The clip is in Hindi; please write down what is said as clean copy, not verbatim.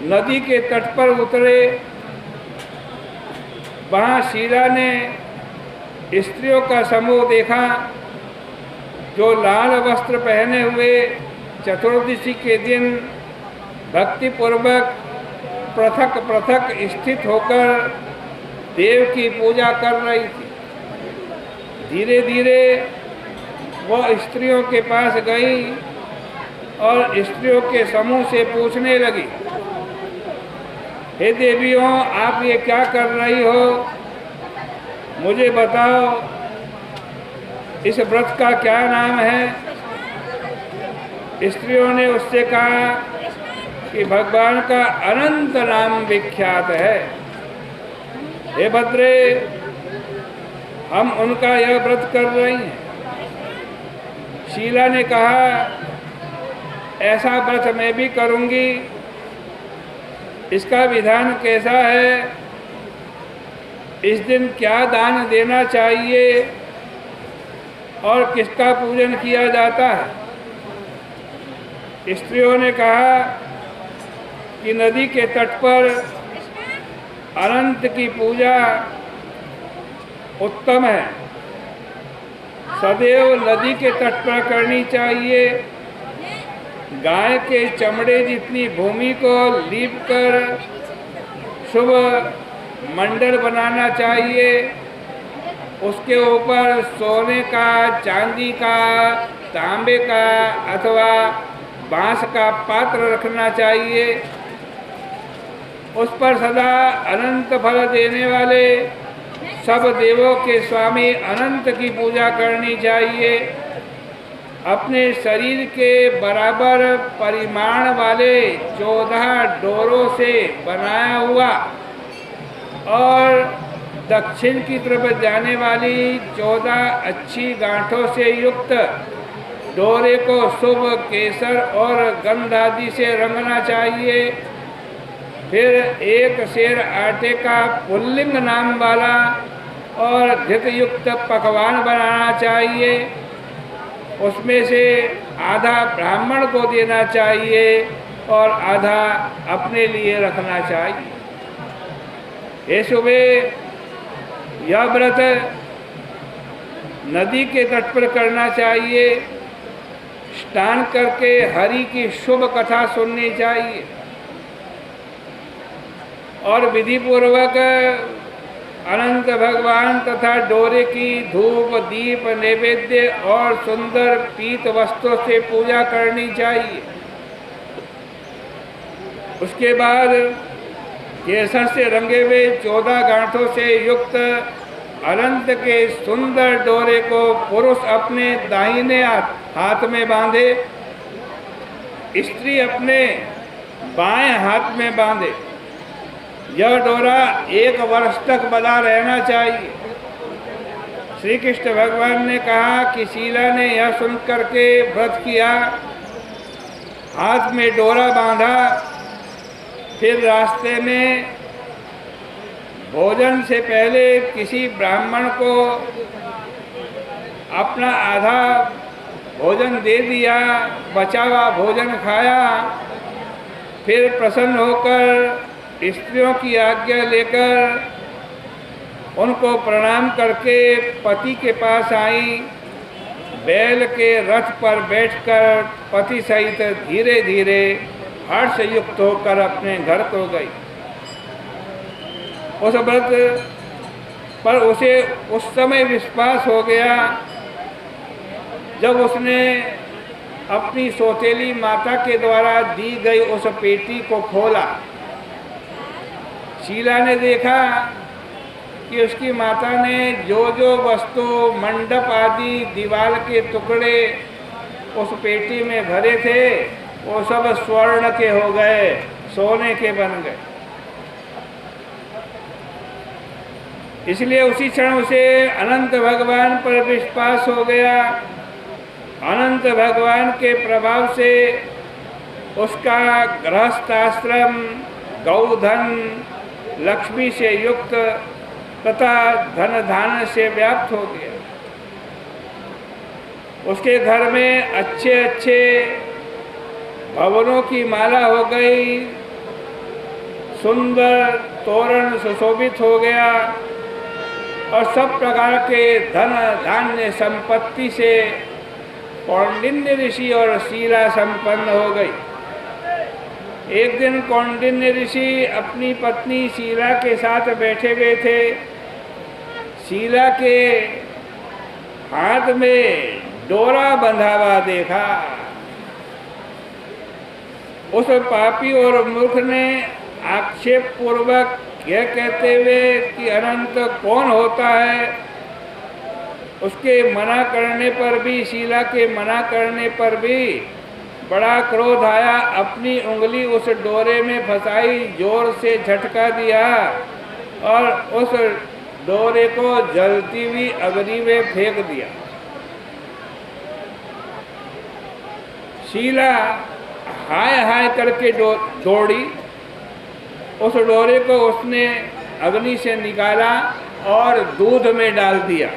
नदी के तट पर उतरे। वहाँ शीला ने स्त्रियों का समूह देखा जो लाल वस्त्र पहने हुए चतुर्दशी के दिन भक्तिपूर्वक पृथक पृथक स्थित होकर देव की पूजा कर रही थी। धीरे धीरे वह स्त्रियों के पास गई और स्त्रियों के समूह से पूछने लगी, हे देवियों, आप ये क्या कर रही हो? मुझे बताओ, इस व्रत का क्या नाम है? स्त्रियों ने उससे कहा कि भगवान का अनंत नाम विख्यात है। हे भद्रे, हम उनका यह व्रत कर रही हैं। शीला ने कहा, ऐसा व्रत मैं भी करूंगी। इसका विधान कैसा है? इस दिन क्या दान देना चाहिए और किसका पूजन किया जाता है? स्त्रियों ने कहा कि नदी के तट पर अनंत की पूजा उत्तम है, सदैव नदी के तट पर करनी चाहिए। गाय के चमड़े जितनी भूमि को लीप कर शुभ मंडल बनाना चाहिए। उसके ऊपर सोने का, चांदी का, तांबे का अथवा बांस का पात्र रखना चाहिए। उस पर सदा अनंत फल देने वाले सब देवों के स्वामी अनंत की पूजा करनी चाहिए। अपने शरीर के बराबर परिमाण वाले 14 डोरों से बनाया हुआ और दक्षिण की तरफ जाने वाली 14 अच्छी गांठों से युक्त डोरे को शुभ केसर और गंध आदि से रंगना चाहिए। फिर एक सेर आटे का पुल्लिंग नाम वाला और घृत युक्त पकवान बनाना चाहिए। उसमें से आधा ब्राह्मण को देना चाहिए और आधा अपने लिए रखना चाहिए। हे शुभे, यह व्रत नदी के तट पर करना चाहिए। स्नान करके हरि की शुभ कथा सुननी चाहिए और विधि पूर्वक अनंत भगवान तथा डोरे की धूप, दीप, नैवेद्य और सुंदर पीत वस्त्रों से पूजा करनी चाहिए। उसके बाद केसर से रंगे हुए 14 गांठों से युक्त अनंत के सुंदर डोरे को पुरुष अपने दाहिने हाथ में बांधे, स्त्री अपने बाएं हाथ में बांधे। यह डोरा 1 वर्ष तक बंधा रहना चाहिए। श्री कृष्ण भगवान ने कहा कि शीला ने यह सुन करके व्रत किया, हाथ में डोरा बांधा। फिर रास्ते में भोजन से पहले किसी ब्राह्मण को अपना आधा भोजन दे दिया, बचा हुआ भोजन खाया। फिर प्रसन्न होकर स्त्रियों की आज्ञा लेकर उनको प्रणाम करके पति के पास आई। बैल के रथ पर बैठकर पति सहित धीरे धीरे हर्ष युक्त होकर अपने घर को गई। उस व्रत पर उसे उस समय विश्वास हो गया जब उसने अपनी सौतेली माता के द्वारा दी गई उस पेटी को खोला। शीला ने देखा कि उसकी माता ने जो जो वस्तु, मंडप आदि, दीवार के टुकड़े उस पेटी में भरे थे वो सब स्वर्ण के हो गए, सोने के बन गए। इसलिए उसी क्षण उसे अनंत भगवान पर विश्वास हो गया। अनंत भगवान के प्रभाव से उसका गृहस्थाश्रम गौधन लक्ष्मी से युक्त तथा धन धान्य से व्याप्त हो गया। उसके घर में अच्छे अच्छे भवनों की माला हो गई, सुंदर तोरण सुशोभित हो गया और सब प्रकार के धन धान्य संपत्ति से कौंडिन्य ऋषि और शीला संपन्न हो गई। एक दिन कौंडिन्य ऋषि अपनी पत्नी शीला के साथ बैठे हुए थे। शीला के हाथ में डोरा बंधा हुआ देखा। उस पापी और मूर्ख ने आक्षेप पूर्वक यह कहते हुए कि अनंत कौन होता है, उसके मना करने पर भी, शीला के मना करने पर भी बड़ा क्रोध आया। अपनी उंगली उस डोरे में फंसाई, जोर से झटका दिया और उस डोरे को जलती हुई अग्नि में फेंक दिया। शीला हाय हाय करके दौड़ी। उस डोरे को उसने अग्नि से निकाला और दूध में डाल दिया।